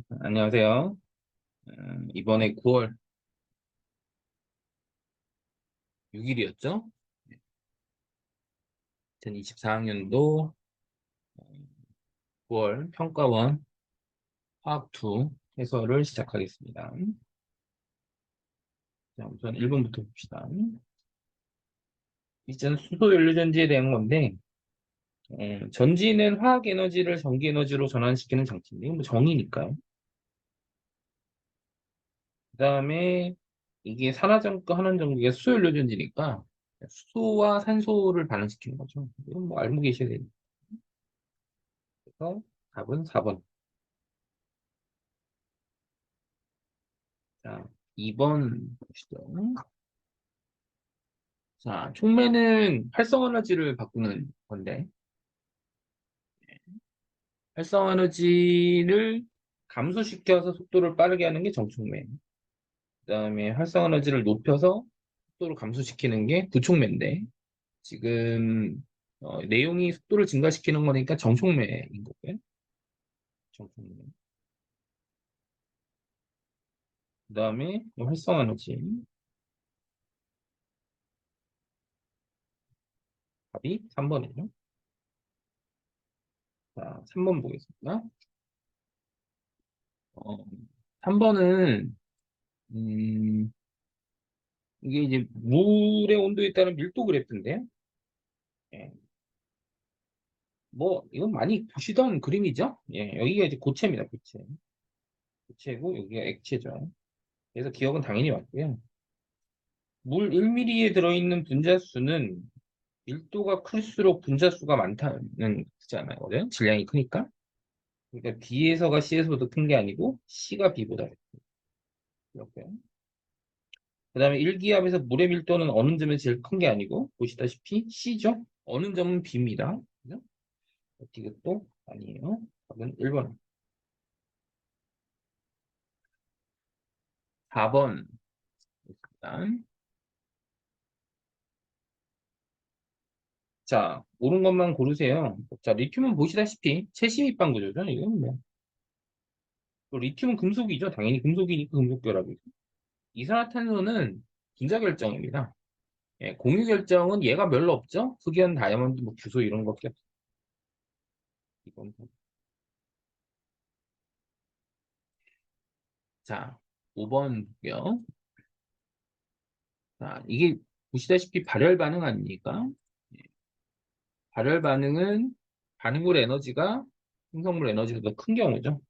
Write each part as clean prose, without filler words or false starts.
안녕하세요. 이번에 9월 6일이었죠? 2024학년도 9월 평가원 화학 2 해설을 시작하겠습니다. 자, 우선 1번부터 봅시다. 이제는 수소 연료전지에 대한 건데, 전지는 화학 에너지를 전기 에너지로 전환시키는 장치인데, 뭐 정이니까요. 그 다음에 이게 산화전과 환원전기가 수소 연료전지니까 수소와 산소를 반응시키는 거죠. 이건 뭐 알고 계셔야 되니까. 그래서 답은 4번. 자, 2번 봅시다. 자, 촉매는 활성 에너지를 바꾸는 건데, 활성 에너지를 감소시켜서 속도를 빠르게 하는 게 정촉매. 그다음에 활성 에너지를 높여서 속도를 감소시키는 게 부촉매인데, 지금 내용이 속도를 증가시키는 거니까 정촉매인 거고요. 정촉매. 그다음에 활성 에너지. 답이 3번이죠. 자, 3번 보겠습니다. 어, 3번은 이게 이제 물의 온도에 따른 밀도 그래프인데요. 예. 뭐 이건 많이 보시던 그림이죠. 예, 여기가 이제 고체입니다. 고체. 고체고 여기가 액체죠. 그래서 기억은 당연히 맞고요. 물 1ml에 들어있는 분자수는 밀도가 클수록 분자수가 많다는 거잖아요. 질량이 크니까. 그러니까 B에서가 C에서보다 큰 게 아니고 C가 B보다 이렇게. 그다음에 일기압에서 물의 밀도는 어느 점에서 제일 큰 게 아니고 보시다시피 C죠. 어느 점은 B입니다. 그죠? 이것도 아니에요. 답은 1번. 4번. 자, 옳은 것만 고르세요. 자, 리튬은 보시다시피 채심입방 구조죠. 이건 뭐. 또 리튬은 금속이죠. 당연히 금속이니까 금속 결합이죠. 이산화탄소는 분자 결정입니다. 예, 공유 결정은 얘가 별로 없죠. 흑연, 다이아몬드, 뭐 규소 이런 것밖에 없어요. 이건 뭐. 자, 5번 볼게요. 자, 이게 보시다시피 발열 반응 아닙니까? 예, 발열 반응은 반응물 에너지가 생성물 에너지보다 큰 경우죠.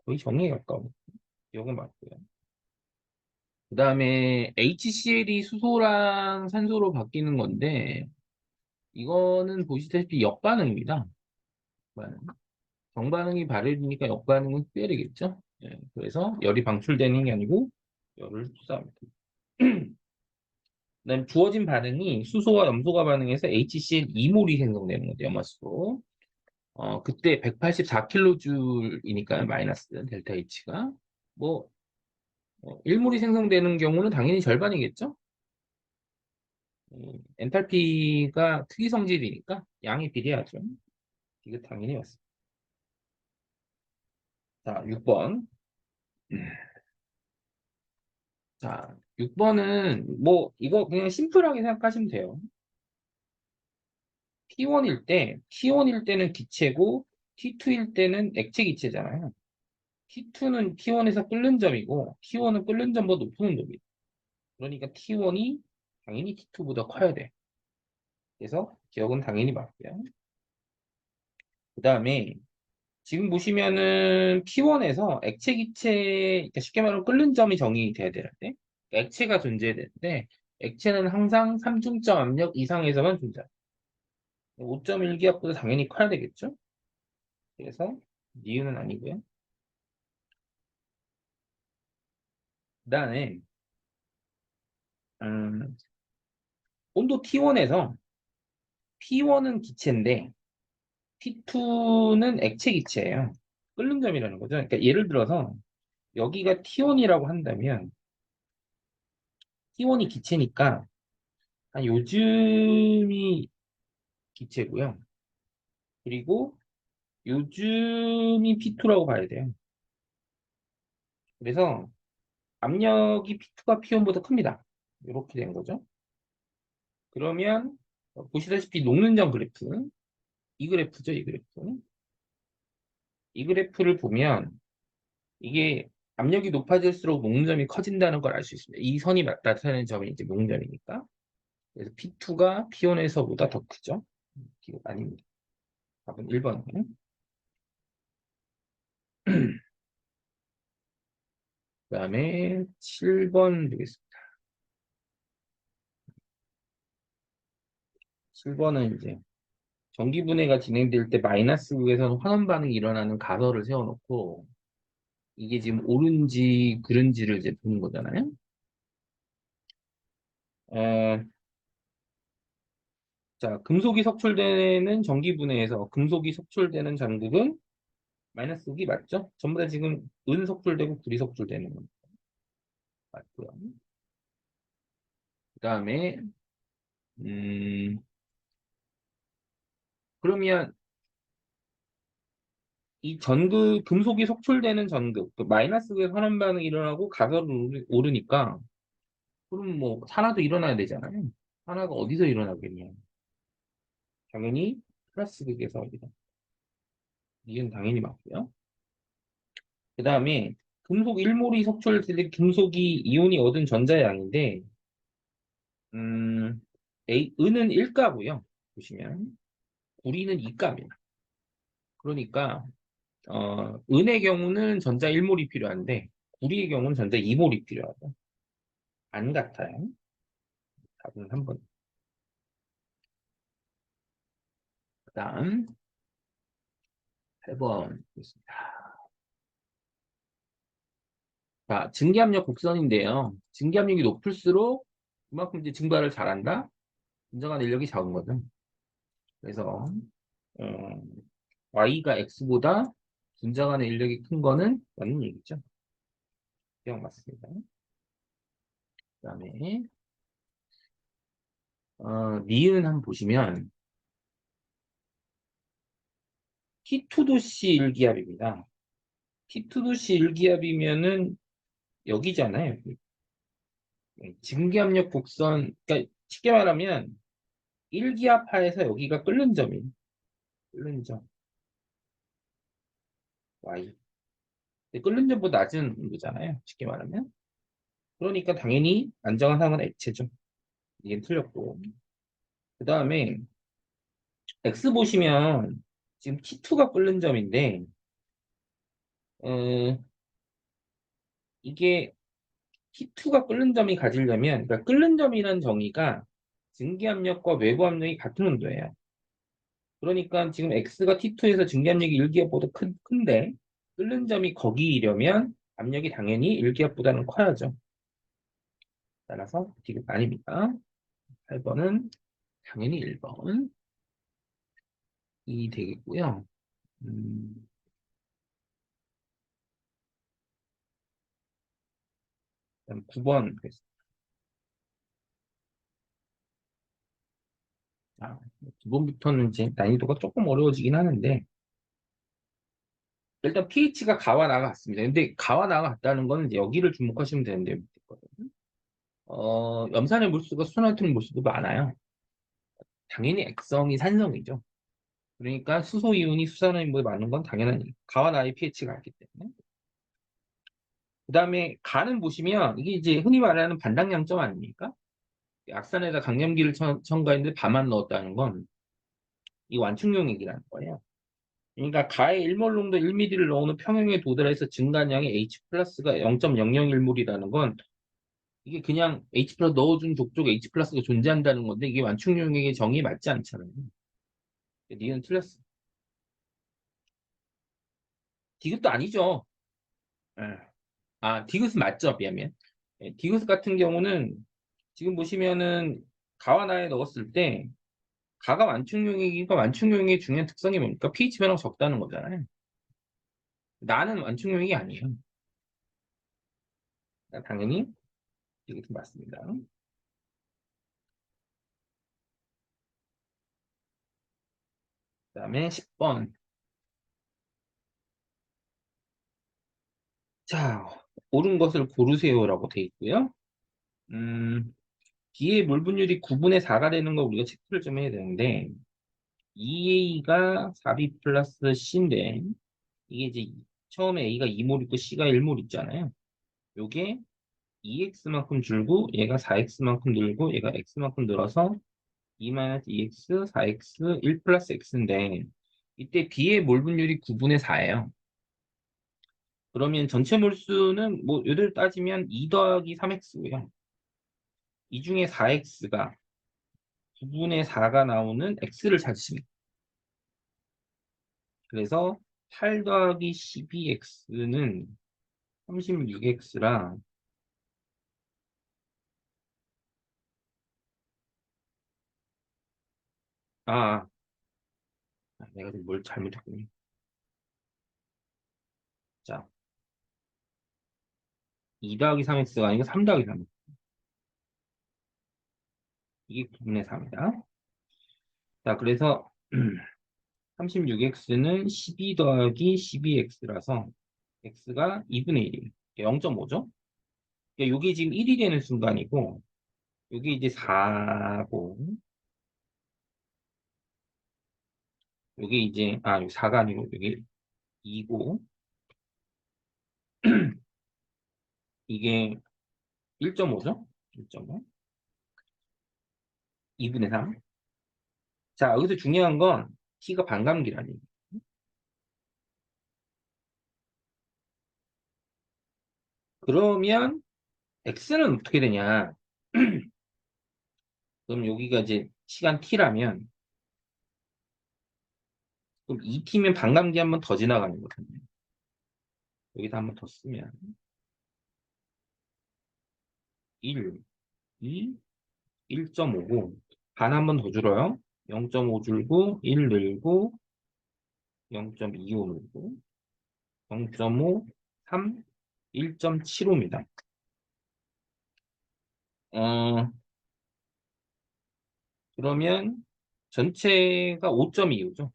거의 정의에 가까워. 이건 맞고요. 그 다음에 HCl이 수소랑 산소로 바뀌는 건데, 이거는 보시다시피 역반응입니다. 역반응. 정반응이 발휘되니까 역반응은 빼야 되겠죠? 예, 그래서 열이 방출되는 게 아니고 열을 흡수합니다. 그다음에 주어진 반응이 수소와 염소가 반응해서 HCl 2몰이 생성되는 거죠, 염화수소. 그때 184kJ이니까 마이너스 델타 H가. 뭐, 1몰이 생성되는 경우는 당연히 절반이겠죠? 엔탈피가 특이 성질이니까 양이 비례하죠. 이거 당연히 맞습니다. 자, 6번. 자, 6번은 뭐 이거 그냥 심플하게 생각하시면 돼요. T1일 때는 기체고 T2일 때는 액체 기체잖아요. T2는 T1에서 끓는 점이고 T1은 끓는 점보다 높은 온도입니다. 그러니까 T1이 당연히 T2보다 커야 돼. 그래서 기억은 당연히 맞고요. 그 다음에 지금 보시면은 T1에서 액체 기체, 그러니까 쉽게 말하면 끓는 점이 정의돼야 되는데 액체가 존재되는데 액체는 항상 3중점 압력 이상에서만 존재합니다. 5.1기압보다 당연히 커야 되겠죠? 그래서 니은은 아니고요. 그다음에 음, 온도 T1에서 P1은 기체인데 P2는 액체 기체예요. 끓는 점이라는 거죠. 그러니까 예를 들어서 여기가 T1이라고 한다면 T1이 기체니까 요즘이 기체고요. 그리고 요즘이 P2라고 봐야 돼요. 그래서 압력이 P2가 P1보다 큽니다. 이렇게 된 거죠. 그러면 보시다시피 녹는 점 그래프, 이 그래프죠, 이 그래프. 이 그래프를 보면 이게 압력이 높아질수록 녹는 점이 커진다는 걸 알 수 있습니다. 이 선이 나타내는 점이 이제 녹는 점이니까. 그래서 P2가 P1에서보다 더 크죠. 이거 아닙니다. 답은 1번이에요. 그 다음에 7번 보겠습니다. 7번은 이제 전기분해가 진행될 때 마이너스 극에서는 환원 반응이 일어나는 가설을 세워놓고 이게 지금 옳은지 그른지를 이제 보는 거잖아요. 어, 자, 금속이 석출되는 전기분해에서 금속이 석출되는 전극은 마이너스 극이 맞죠? 전부 다 지금 은 석출되고 불이 석출되는 건 맞고요. 그 다음에 음, 그러면 이 전극 금속이 속출되는 전극 그 마이너스의 환원 반응이 일어나고 가설은 오르니까 그럼 뭐 산화도 일어나야 되잖아요. 산화가 어디서 일어나겠냐? 당연히 플러스 극에서 일어나. 이건 당연히 맞고요. 그 다음에 금속 1몰이 속출될 때 금속이 이온이 얻은 전자의 양인데 은은 1가고요. 보시면 구리는 2가입니다. 그러니까 은의 경우는 전자 1몰이 필요한데 구리의 경우는 전자 2몰이 필요하죠. 안 같아요. 답은 한 번. 그다음 8번 보겠습니다. 자, 증기압력 곡선인데요. 증기압력이 높을수록 그만큼 이제 증발을 잘한다. 인정한 인력이 작은 거죠. 그래서 어, Y가 X보다 분자간의 인력이 큰 거는 맞는 얘기죠. 기억 맞습니다. 그다음에 니은 한번 보시면 T2도씨 일기압입니다. T2도씨 일기압이면은 여기잖아요. 증기압력 곡선, 그러니까 쉽게 말하면 1기압하에서 여기가 끓는 점이에요. 끓는 점, Y. 근데 끓는 점보다 낮은 온도잖아요. 쉽게 말하면. 그러니까 당연히 안정한 상은 액체죠. 이게 틀렸고. 그 다음에 X 보시면 지금 T2가 끓는 점인데, 어, 이게 T2가 끓는 점이 가지려면, 그러니까 끓는 점이라는 정의가 증기압력과 외부 압력이 같은 온도예요. 그러니까 지금 X가 T2에서 증기압력이 1기압보다 큰데 끓는 점이 거기이려면 압력이 당연히 1기압보다는 커야죠. 따라서 D가 아닙니다. 8번은 당연히 1번 이 되겠고요. 음, 그다음 9번 아, 9번부터는 이제 난이도가 조금 어려워지긴 하는데 일단 pH가 가와 나가 같습니다. 근데 가와 나가 같다는 건 이제 여기를 주목하시면 되는데 염산의 몰수가 수소나트륨 몰수도 많아요. 당연히 액성이 산성이죠. 그러니까 수소 이온이 수산화인보다 많은 건 당연한 얘기. 가와 나의 pH가 같기 때문에. 그 다음에 간은 보시면 이게 이제 흔히 말하는 반당량점 아닙니까? 약산에다 강염기를 첨가했는데 반만 넣었다는 건 이 완충용 얘기라는 거예요. 그러니까 가에 1몰 농도 1ml를 넣어놓은 평형에 도달해서 증가량의 H 플러스가 0.001몰이라는 건 이게 그냥 H 플러스 넣어준 족족 H 플러스가 존재한다는 건데 이게 완충용액의 정의에 맞지 않잖아요. 니은 틀렸어. 디귿도 아니죠. 예. 아, 디귿은 맞죠, 비하면. 예, 디귿 같은 경우는 지금 보시면은 가와나에 넣었을 때 가가 완충용이니까 완충용의 중요한 특성이 뭡니까? pH 변화가 적다는 거잖아요. 나는 완충용이 아니에요. 그러니까 당연히 이것도 맞습니다. 그다음에 10번. 자, 옳은 것을 고르세요라고 돼 있고요. 음, B의 물 분율이 9분의 4가 되는 거 우리가 체크를 좀 해야 되는데 2A가 4B 플러스 C인데 이게 이제 처음에 A가 2몰 있고 C가 1몰 있잖아요. 요게 2X만큼 줄고 얘가 4X만큼 늘고 얘가 X만큼 늘어서 2-2X, 4X, 1 플러스 X인데 이때 B의 몰 분율이 9분의 4예요. 그러면 전체 몰수는 뭐 요들 따지면 2 더하기 3X고요. 이 중에 4X가 9분의 4가 나오는 X를 찾으십니다. 그래서 8 더하기 12X는 36X라 아, 내가 지금 뭘 잘못했군요. 자, 2 더하기 3X가 아니고 3 더하기 3. 이게 9분의 4입니다. 자, 그래서 36X는 12 더하기 12X라서 X가 2분의 1이에요. 0.5죠? 이게 지금 1이 되는 순간이고, 이게 이제 4고, 이게 이제, 여기 4가 아니고, 여기 2고, 이게 1.5죠? 1.5. 2분의 3. 자, 여기서 중요한 건 t가 반감기라니. 그러면 x는 어떻게 되냐? 그럼 여기가 이제 시간 t라면, 그럼 2t면 반감기 한 번 더 지나가는 거거든요. 여기다 한 번 더 쓰면 1, 2, 1.5고 반 한 번 더 줄어요. 0.5 줄고 1 늘고 0.25 늘고 0.5, 3, 1.75입니다. 그러면 전체가 5.25죠.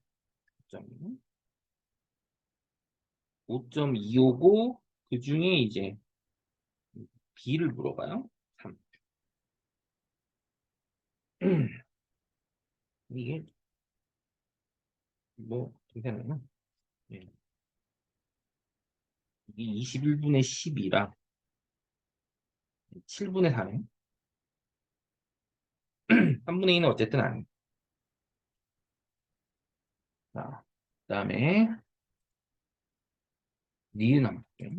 5.25고 그 중에 이제 B를 물어봐요. 3. 이게 뭐 괜찮아요. 예. 이게 21분의 12라 7분의 4네. 3분의 2는 어쨌든 아니에요. 자, 그다음에 니은 한번 볼게요.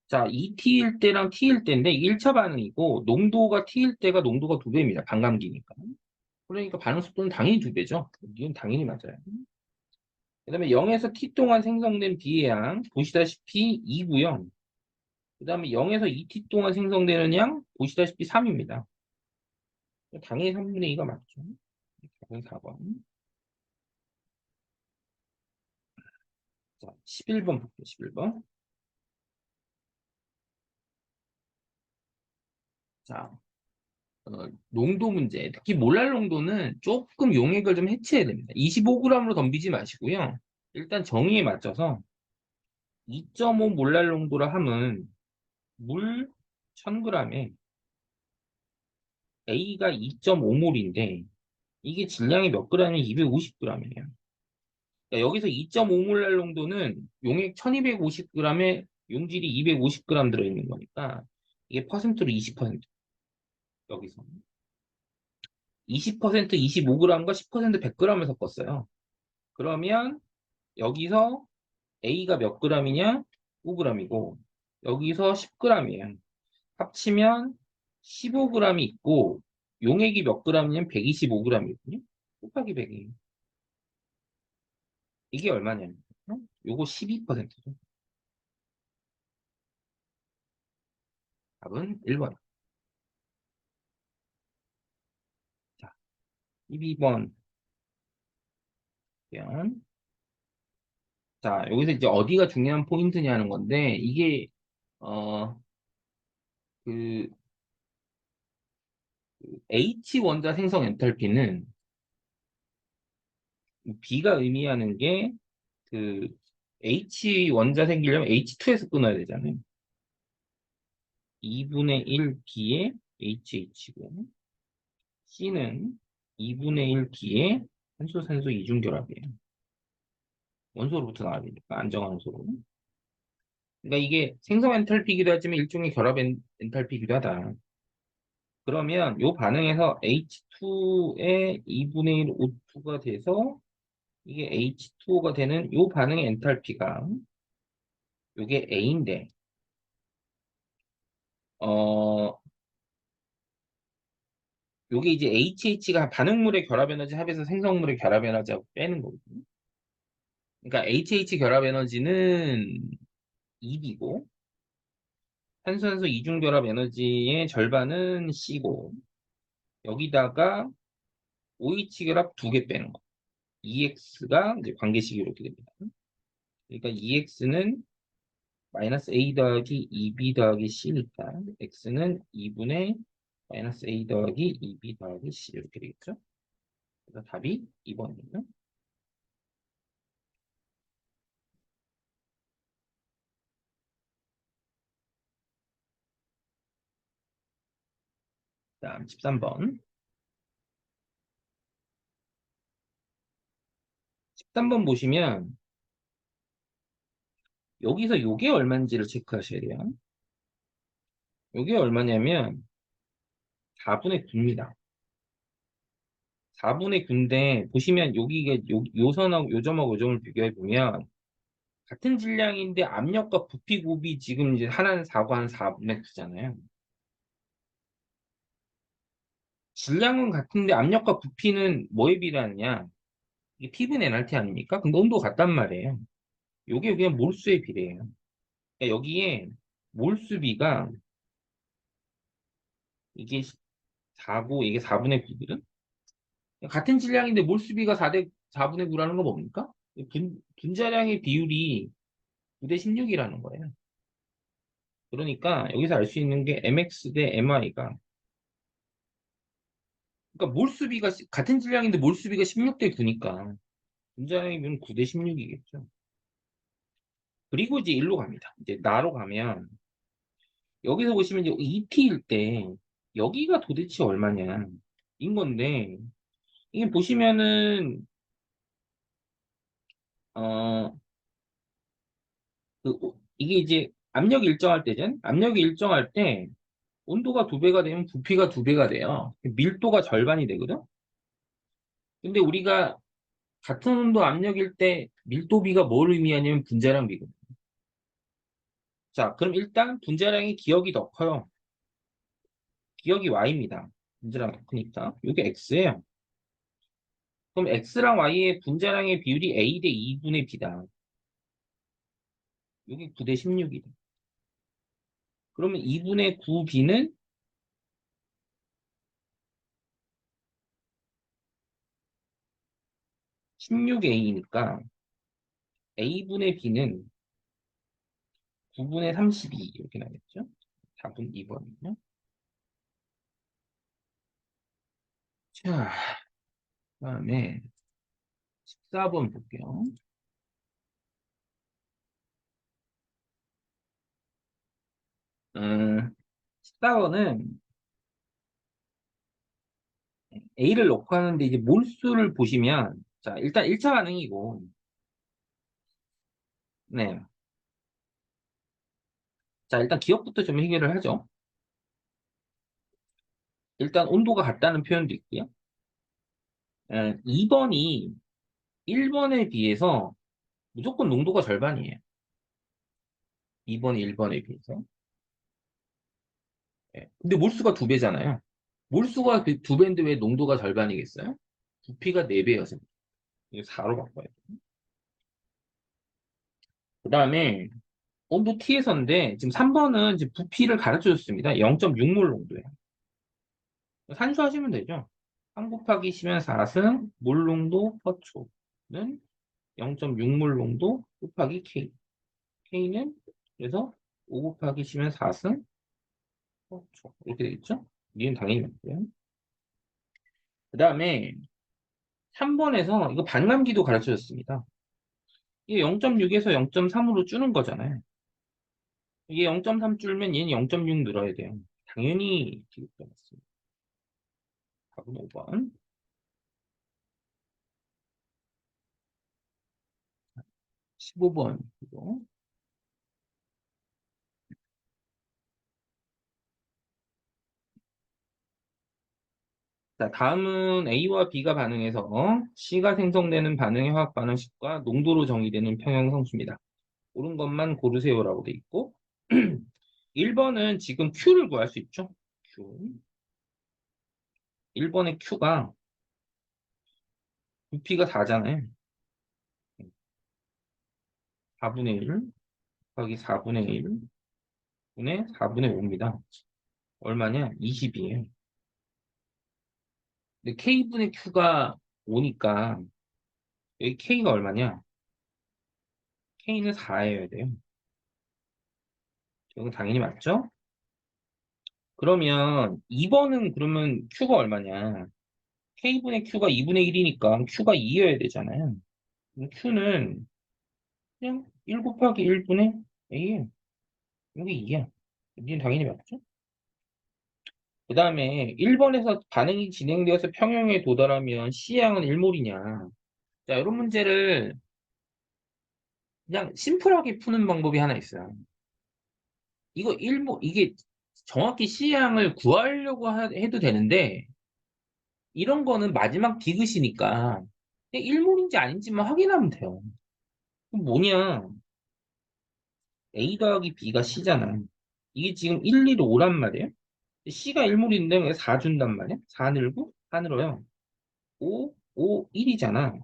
자, 2T일 때랑 T일 때인데 1차 반응이고 농도가 T일 때가 농도가 2배입니다. 반감기니까. 그러니까 반응 속도는 당연히 2배죠. 이건 당연히 맞아요. 그다음에 0에서 T 동안 생성된 B의 양 보시다시피 2고요. 그다음에 0에서 2T 동안 생성되는 양 보시다시피 3입니다. 당연히 3분의 2가 맞죠. 답은 4번. 자, 11번 볼게요. 11번. 자, 농도 문제. 특히 몰랄 농도는 조금 용액을 좀 해체해야 됩니다. 25g으로 덤비지 마시고요. 일단 정의에 맞춰서 2.5 몰랄 농도라 함은 물 1000g에 A가 2.5몰인데 이게 질량이 몇 g이면 250g이에요. 여기서 2.5 몰랄 농도는 용액 1250g에 용질이 250g 들어있는 거니까 이게 퍼센트로 20%. 여기서 20% 25g과 10% 100g을 섞었어요. 그러면 여기서 A가 몇 g이냐? 5g이고 여기서 10g이에요. 합치면 15g이 있고 용액이 몇 g이냐면 125g이거든요. 곱하기 100이에요. 이게 얼마냐면 요거 12%죠. 답은 1번. 자, 12번. 자, 여기서 이제 어디가 중요한 포인트냐는 건데 이게 어, 그 H 원자 생성 엔탈피는 B가 의미하는 게그 H 원자 생기려면 H2에서 끊어야 되잖아요. 2분의 1 D의 HH고 C는 2분의 1 D의 산소 이중결합이에요. 원소로부터 나와야 되니까 안정환소로. 그러니까 이게 생성 엔탈피이기도 하지만 일종의 결합 엔탈피이기도 하다. 그러면 이 반응에서 H2의 2분의 1 O2가 돼서 이게 H2O가 되는 이 반응의 엔탈피가 이게 A인데 어 요게 이제 HH가 반응물의 결합 에너지 합해서 생성물의 결합 에너지하고 빼는 거거든요. 그러니까 HH 결합 에너지는 2B고 탄수화소 이중 결합 에너지의 절반은 C고 여기다가 OH 결합 2개 빼는 거. EX가 이제 관계식이 이렇게 됩니다. 그러니까 EX는 마이너스 A 더하기 2B 더하기 C니까 X는 2분의 마이너스 A 더하기 2B 더하기 C 이렇게 되겠죠? 그래서 답이 2번이에요. 다음 13번. 13번 보시면 여기서 요게 얼마인지를 체크하셔야 돼요. 요게 얼마냐면 4분의 9입니다. 4분의 9인데 보시면 여기가 요 선하고 요 점하고 요 점을 비교해 보면 같은 질량인데 압력과 부피 곱이 지금 이제 하나는 4고 하나는 4분의 9잖아요. 질량은 같은데 압력과 부피는 뭐에 비례하느냐? 이게 P분의 NRT 아닙니까? 근데 온도가 같단 말이에요. 요게 그냥 몰수에 비례해요. 그러니까 여기에 몰수비가 이게 4고 이게 4분의 9거든? 같은 질량인데 몰수비가 4분의 9라는 건 뭡니까? 분자량의 비율이 9대 16이라는 거예요. 그러니까 여기서 알 수 있는 게 mx 대 mi가 그러니까 몰수비가 같은 질량인데 몰수비가 16대 9니까 분자량의 비율은 9대 16이겠죠. 그리고 이제 일로 갑니다. 이제 나로 가면 여기서 보시면 이제 ET일 때 여기가 도대체 얼마냐 인 건데 이게 보시면은 어 이게 이제 압력이 일정할 때잖 압력이 일정할 때 온도가 2배가 되면 부피가 2배가 돼요. 밀도가 절반이 되거든. 근데 우리가 같은 온도 압력일 때 밀도비가 뭘 의미하냐면 분자량 비거든. 자, 그럼 일단 분자량이 기억이 더 커요. 기억이 Y입니다. 분자량 더 크니까. 이게 X예요. 그럼 X랑 Y의 분자량의 비율이 A 대 2분의 B다. 이게 9대 16이다. 그러면 2분의 9B는 16A니까 A분의 B는 9분의 32 이렇게 나겠죠? 답은 2번이요. 자, 그다음에 14번 볼게요. 14번은 A를 넣고 하는데 이제 몰수를 보시면 자, 일단 1차 반응이고 네. 자, 일단 기억부터 좀 해결을 하죠. 일단 온도가 같다는 표현도 있고요. 2번이 1번에 비해서 무조건 농도가 절반이에요. 2번이 1번에 비해서. 예. 근데 몰수가 2배잖아요. 몰수가 그 2배인데 왜 농도가 절반이겠어요? 부피가 4배여서. 이거 4로 바꿔야 돼요. 그 다음에 온도 T에서인데 지금 3번은 지금 부피를 가르쳐 줬습니다. 0.6몰 농도예요. 산수하시면 되죠. 3 곱하기 시면 4승 몰 농도 퍼 초는 0.6몰 농도 곱하기 K. K는 그래서 5 곱하기 시면 4승 퍼 초. 이렇게 되겠죠? 니은 당연히 맞고요. 그 다음에 3번에서 이거 반감기도 가르쳐 줬습니다. 이게 0.6에서 0.3으로 주는 거잖아요. 이게 0.3 줄면 얘는 0.6 늘어야 돼요. 당연히 기록돼 맞습니다. 답은 5번. 15번. 이거. 자, 다음은 A와 B가 반응해서 C가 생성되는 반응의 화학 반응식과 농도로 정의되는 평형성수입니다. 옳은 것만 고르세요라고 돼 있고 1번은 지금 Q를 구할 수 있죠. Q. 1번의 Q가 부피가 4잖아요. 4분의 1 곱하기 4분의 1 분의 4분의 5입니다. 얼마냐? 20이에요. 근데 K분의 Q가 5니까 여기 K가 얼마냐? K는 4여야 돼요. 이건 당연히 맞죠? 그러면 2번은 그러면 Q가 얼마냐? K분의 Q가 2분의 1이니까 Q가 2여야 되잖아요. 그럼 Q는 그냥 1 곱하기 1분의 A예요. 이게 2야. 이건 당연히 맞죠? 그 다음에 1번에서 반응이 진행되어서 평형에 도달하면 C양은 1몰이냐. 자, 이런 문제를 그냥 심플하게 푸는 방법이 하나 있어요. 이거 1몰, 이게 정확히 C양을 구하려고 해도 되는데, 이런 거는 마지막 디귿이니까, 1몰인지 아닌지만 확인하면 돼요. 그럼 뭐냐? A 더하기 B가 C잖아. 이게 지금 1, 2로 5란 말이에요. C가 1몰인데 4 준단 말이야? 4 늘고? 4 늘어요. 5, 5, 1이잖아.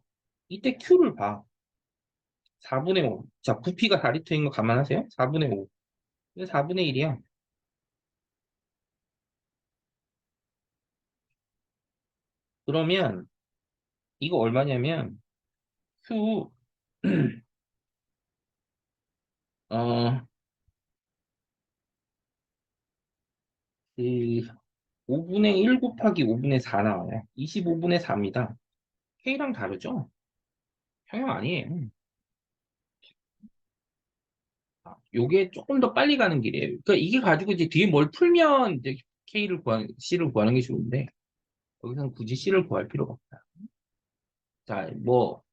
이때 Q를 봐. 4분의 5. 자, 부피가 4리터인 거 감안하세요. 4분의 5. 4분의 1이야. 그러면 이거 얼마냐면 Q 어, 그 5분의 1 곱하기 5분의 4 나와요. 25분의 4입니다. K랑 다르죠? 평형 아니에요. 요게 조금 더 빨리 가는 길이에요. 그러니까 이게 가지고 이제 뒤에 뭘 풀면 이제 C를 구하는 게 좋은데 여기서는 굳이 C를 구할 필요가 없다. 자, 뭐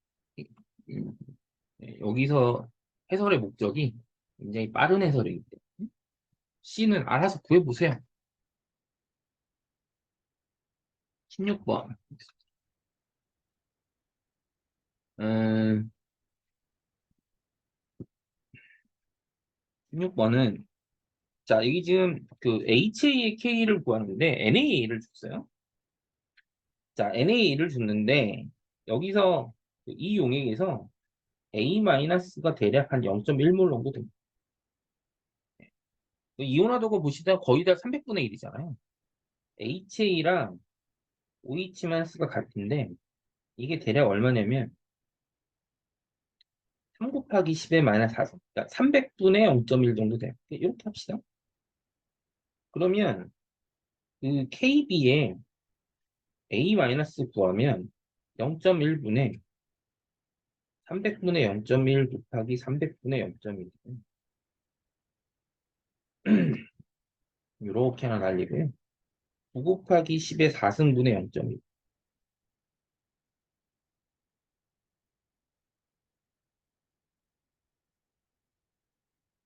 음, 여기서 해설의 목적이 굉장히 빠른 해설이기 때문에 C는 알아서 구해보세요. 16번. 16번은 자, 여기 지금 그 HA의 K를 구하는데 NA를 줬어요. 자, NA를 줬는데 여기서 그이 용액에서 A-가 대략 한 0.1몰 정도 됩니다. 이온화도가 보시다 거의 다 300분의 1이잖아요. HA랑 OH-가 같은데 이게 대략 얼마냐면 3 곱하기 10의 마이너스 4. 그러니까 300분의 0.1 정도 돼요. 이렇게 합시다. 그러면 그 KB에 A- 구하면 0.1분의 300분의 0.1 곱하기 300분의 0.1. 이렇게 하나 날리고요. 9 곱하기 10의 4승분의 0.1.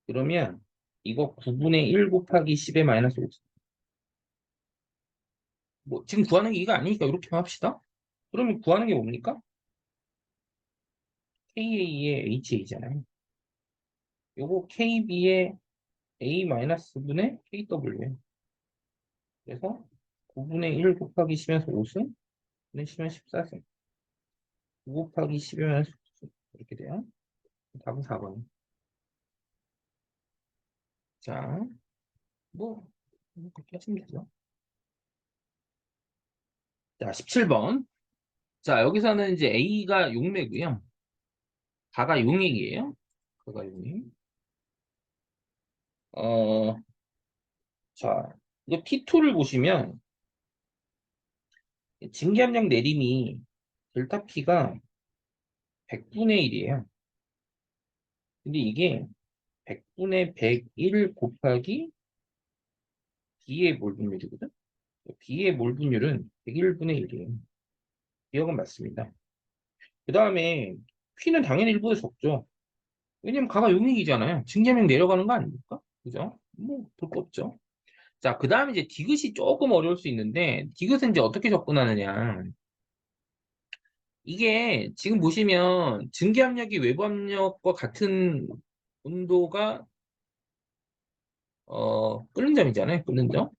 그러면 이거 9분의 1 곱하기 10의 마이너스 5. 뭐 지금 구하는 게 이거 아니니까 이렇게만 합시다. 그러면 구하는 게 뭡니까? KA의 HA잖아요. 요거 KB의 A-분의 KW예요. 그래서 9분의 1 곱하기 10에서 5승, 분의 10은 14승. 9 곱하기 10이면 이렇게 돼요. 답은 4번. 자, 뭐 그렇게 하시면 되죠. 자, 17번. 자, 여기서는 이제 A가 용매고요. 가가 용액이에요. 가가 용액. 어, 자, 이거 T2를 보시면 증기압력 내림이 델타 P가 100분의 1이에요. 근데 이게 100분의 101 곱하기 B의 몰 분율이거든? B의 몰 분율은 101분의 1이에요. 기억은 맞습니다. 그 다음에 P는 당연히 1분의 적죠. 왜냐면 가가 용익이잖아요. 증자명 내려가는 거 아닙니까? 그죠? 뭐, 볼 거 없죠. 자, 그 다음에 이제 디귿이 조금 어려울 수 있는데, 디귿은 이제 어떻게 접근하느냐. 이게 지금 보시면 증기압력이 외부압력과 같은 온도가, 끓는 점이잖아요. 끓는 점.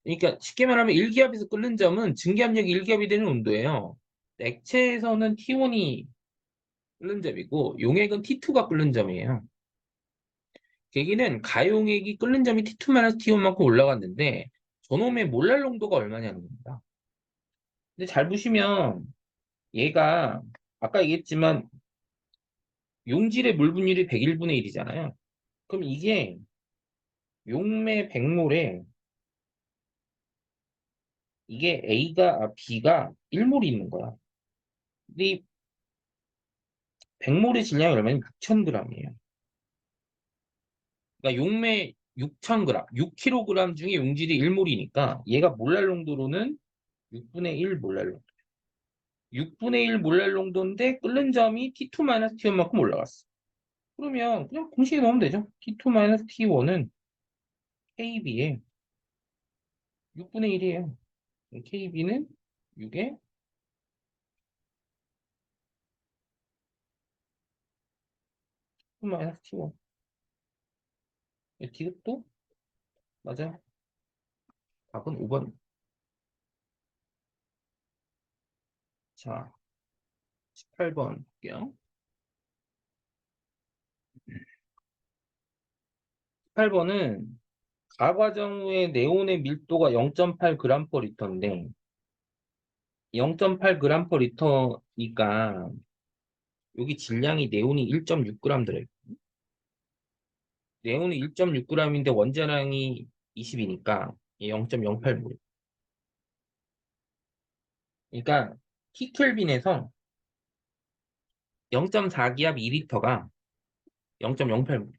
그러니까 쉽게 말하면 일기압에서 끓는 점은 증기압력이 일기압이 되는 온도예요. 액체에서는 T1이 끓는 점이고, 용액은 T2가 끓는 점이에요. 계기는 가용액이 끓는 점이 T2-T1만큼 올라갔는데 저놈의 몰랄 농도가 얼마냐는 겁니다. 근데 잘 보시면 얘가 아까 얘기했지만 용질의 물 분율이 101분의 1이잖아요. 그럼 이게 용매 100몰에 이게 B가 1몰이 있는 거야. 근데 이 100몰의 질량이 얼마냐면 6,000g이에요. 그러니까 용매 6,000g, 6kg 중에 용질이 1몰이니까 얘가 몰랄 농도로는 6분의 1 몰랄 농도. 6분의 1 몰랄 농도인데 끓는 점이 T2-T1만큼 올라갔어. 그러면 그냥 공식에 넣으면 되죠. T2-T1은 KB의 6분의 1이에요. KB는 6의 T2-T1. 디귿도 맞아요. 답은 5번. 자, 18번 볼게요. 18번은 가과정 후에 네온의 밀도가 0.8g/L인데 0.8g/L니까 여기 질량이 네온이 1.6g 들어있고 네온이 1.6g인데 원자량이 20이니까 0.08몰. 그러니까 T켈빈에서 0.4기압 2리터가 0.08몰.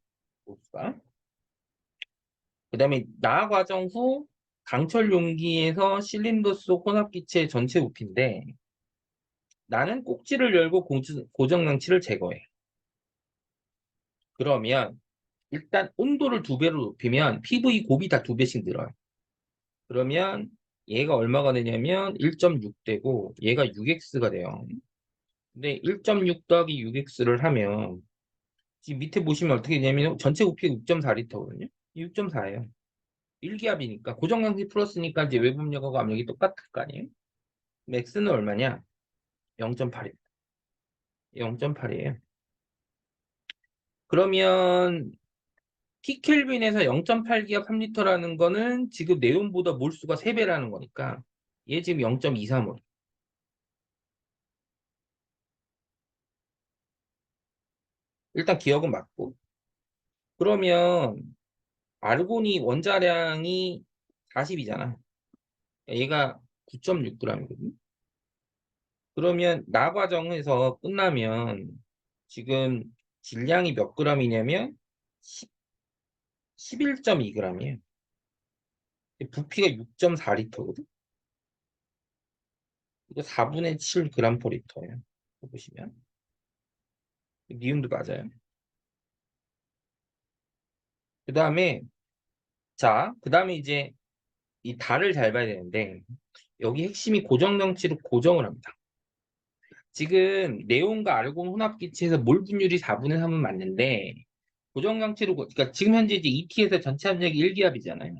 그 다음에 나아 과정 후 강철 용기에서 실린더 속 혼합기체 전체 부피인데 나는 꼭지를 열고 고정장치를 제거해. 그러면 일단 온도를 2배로 높이면 PV 곱이 다 2배씩 늘어요. 그러면 얘가 얼마가 되냐면 1.6 되고 얘가 6x가 돼요. 근데 1.6 더하기 6x를 하면 지금 밑에 보시면 어떻게 되냐면 전체 부피가 6.4리터거든요. 6.4예요. 1기압이니까 고정장치 플러스니까 이제 외부압력하고 압력이 똑같을 거 아니에요? 맥스는 얼마냐? 0.8입니다. 0.8이에요. 그러면 T켈빈에서 0.8기압 3리터라는 거는 지금 네온보다 몰수가 3배라는 거니까 얘 지금 0.23몰. 일단 기억은 맞고. 그러면 아르곤이 원자량이 40이잖아. 얘가 9.6g이거든. 그러면 나과정에서 끝나면 지금 질량이 몇 g이냐면 11.2g이에요. 부피가 6.4리터거든. 이거 4분의 7g/L예요. 보시면 미음도 맞아요. 그 다음에 그 다음에 이제 이 달을 잘 봐야 되는데 여기 핵심이 고정장치로 고정을 합니다. 지금 네온과 아르곤 혼합기체에서 몰 분율이 4분의 3은 맞는데 고정장치로 그러니까 지금 현재 이제 2T에서 전체 압력이 1기압이잖아요.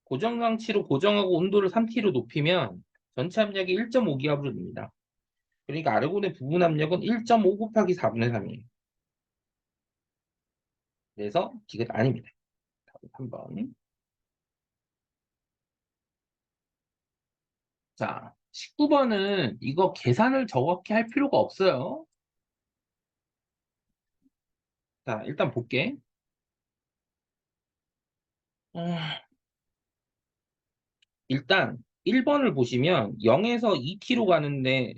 고정장치로 고정하고 온도를 3T로 높이면 전체 압력이 1.5기압으로 됩니다. 그러니까 아르곤의 부분 압력은 1.5 곱하기 4분의 3이에요. 그래서 이건 아닙니다. 한번. 자, 19번은 이거 계산을 정확히 할 필요가 없어요. 자, 일단 볼게. 음, 일단 1번을 보시면 0에서 2t로 가는데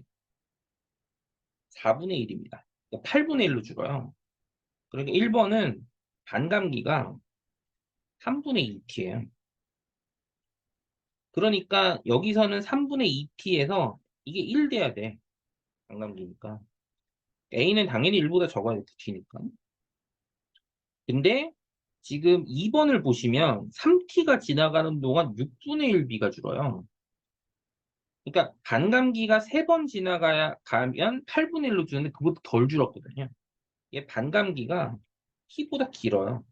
4분의 1입니다. 8분의 1로 줄어요. 그러니까 1번은 반감기가 3분의 2t예요. 그러니까 여기서는 3분의 2t에서 이게 1 돼야 돼. 반감기니까. A는 당연히 1보다 적어야 돼. t니까. 근데 지금 2번을 보시면 3t가 지나가는 동안 6분의 1b가 줄어요. 그러니까 반감기가 3번 지나가야 가면 8분의 1로 주는데 그것도 덜 줄었거든요. 이게 반감기가 t보다 길어요.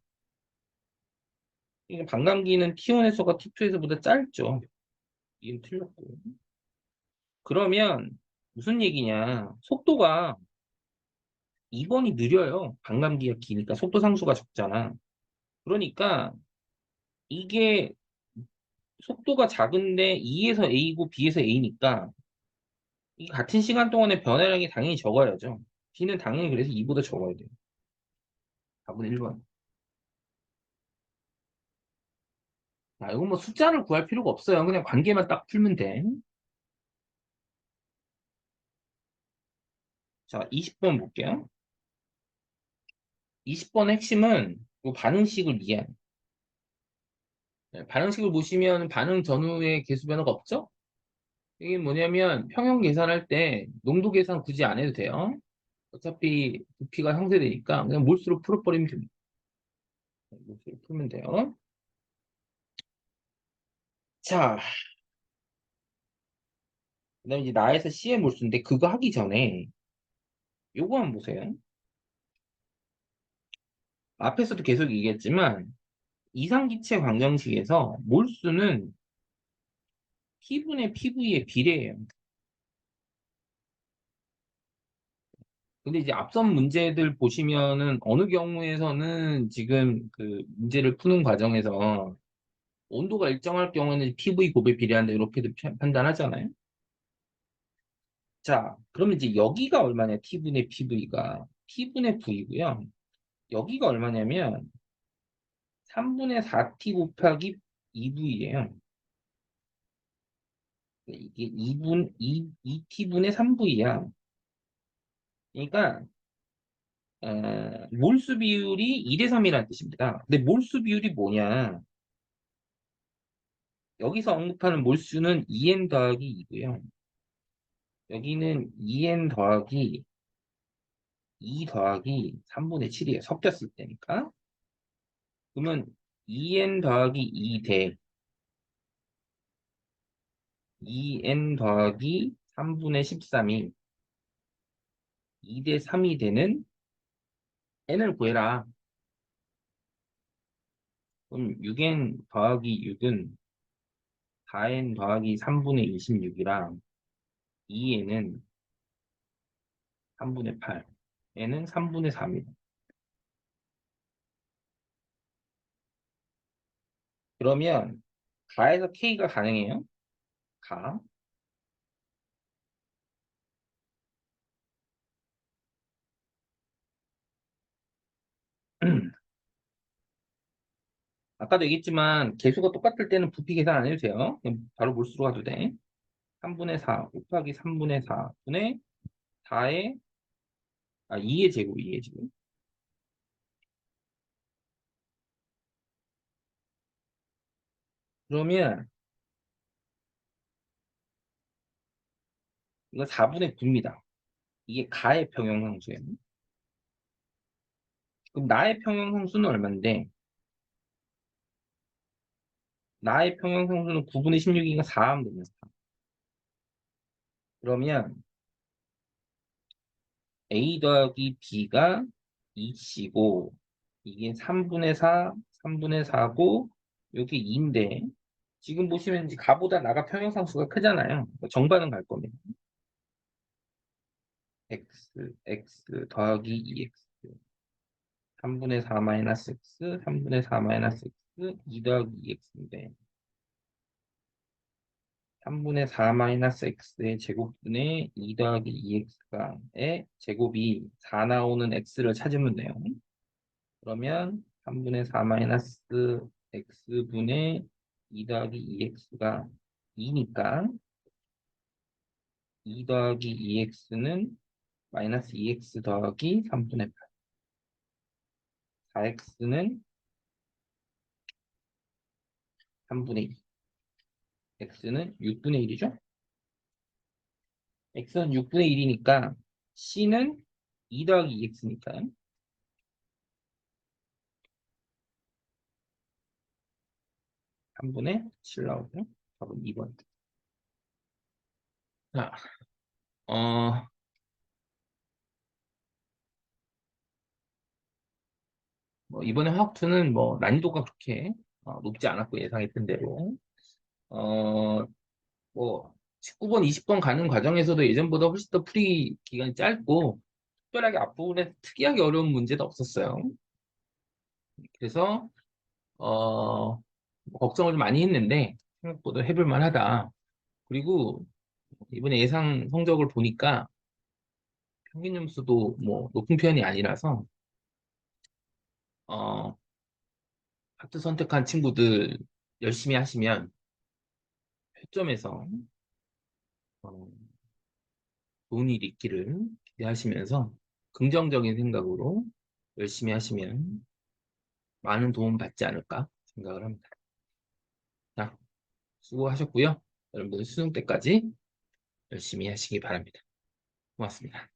그러니까 반감기는 T1에서가 T2에서보다 짧죠. 이건 틀렸고. 그러면 무슨 얘기냐? 속도가 2번이 느려요. 반감기가 기니까 속도 상수가 적잖아. 그러니까 이게 속도가 작은데 E에서 A고 B에서 A니까 이 같은 시간 동안에 변화량이 당연히 적어야죠. B는 당연히 그래서 2보다 적어야 돼요. 답은 1번. 아, 이건 뭐 숫자를 구할 필요가 없어요. 그냥 관계만 딱 풀면 돼. 자, 20번 볼게요. 20번 핵심은 이 반응식을 이해하는. 반응식을 보시면 반응 전후에 개수 변화가 없죠? 이게 뭐냐면 평형 계산할 때 농도 계산 굳이 안 해도 돼요. 어차피 부피가 형성되니까 그냥 몰수로 풀어버리면 됩니다. 몰수로 풀면 돼요. 자, 그다음에 이제 나에서 C의 몰수인데 그거 하기 전에 요거 한번 보세요. 앞에서도 계속 얘기했지만 이상기체 방정식에서 몰수는 T분의 PV에 비례해요. 근데 이제 앞선 문제들 보시면은 어느 경우에서는 지금 그 문제를 푸는 과정에서 온도가 일정할 경우에는 PV 곱에 비례한다 이렇게도 판단하잖아요. 자, 그러면 이제 여기가 얼마냐? T분의 PV가 T분의 V고요. 여기가 얼마냐면 3분의 4T 곱하기 2V예요. 이게 2T분의 3V야. 그러니까 몰수 비율이 2대 3이라는 뜻입니다. 근데 몰수 비율이 뭐냐? 여기서 언급하는 몰수는 2n 더하기 2고요. 여기는 2n 더하기 2 더하기 3분의 7이에요. 섞였을 때니까. 그러면 2n 더하기 2 대 2n 더하기 3분의 13이 2 대 3이 되는 n을 구해라. 그럼 6n 더하기 6은 4n 더하기 3분의 26이랑 2n은 3분의 8, n은 3분의 4입니다. 그러면 가에서 k가 가능해요? 가. 아까도 얘기했지만 개수가 똑같을 때는 부피 계산 안 해도 돼요. 그냥 바로 몰수로 가도 돼. 3분의 4 곱하기 3분의 4분의 4의 2의 제곱, 2의 제곱. 그러면 이거 4분의 9입니다. 이게 가의 평형함수예요. 그럼 나의 평형함수는 얼마인데 나의 평형함수는 9분의 16이니까 4 하면 됩니다. 그러면 A 더하기 B가 2C고 이게 3분의 4, 3분의 4고 여기 2인데 지금 보시면 이제 가보다 나가 평형상수가 크잖아요. 정반은 갈 겁니다. x 더하기 2x 3분의 4 마이너스 x 3분의 4 마이너스 x 2 더하기 2x인데 3분의 4 마이너스 x의 제곱분의 2 더하기 2x가 의 제곱이 4 나오는 x를 찾으면 돼요. 그러면 3분의 4 마이너스 x분의 2 더하기 2x가 2니까 2 더하기 2x는 마이너스 2x 더하기 3분의 8. 4x는 3분의 2. x는 6분의 1이죠? x는 6분의 1이니까 c는 2 더하기 2x니까 3분의 7 나오고요. 답은 2번. 자, 어, 뭐 이번에 화학2는 뭐 난이도가 그렇게 높지 않았고 예상했던 대로 어, 뭐 19번, 20번 가는 과정에서도 예전보다 훨씬 더 풀이 기간이 짧고 특별하게 앞부분에 특이하게 어려운 문제도 없었어요. 그래서 걱정을 좀 많이 했는데 생각보다 해볼 만하다. 그리고 이번에 예상 성적을 보니까 평균 점수도 뭐 높은 편이 아니라서 어, 하트 선택한 친구들 열심히 하시면 회점에서 어, 좋은 일이 있기를 기대하시면서 긍정적인 생각으로 열심히 하시면 많은 도움 받지 않을까 생각을 합니다. 자, 수고하셨고요. 여러분들 수능 때까지 열심히 하시기 바랍니다. 고맙습니다.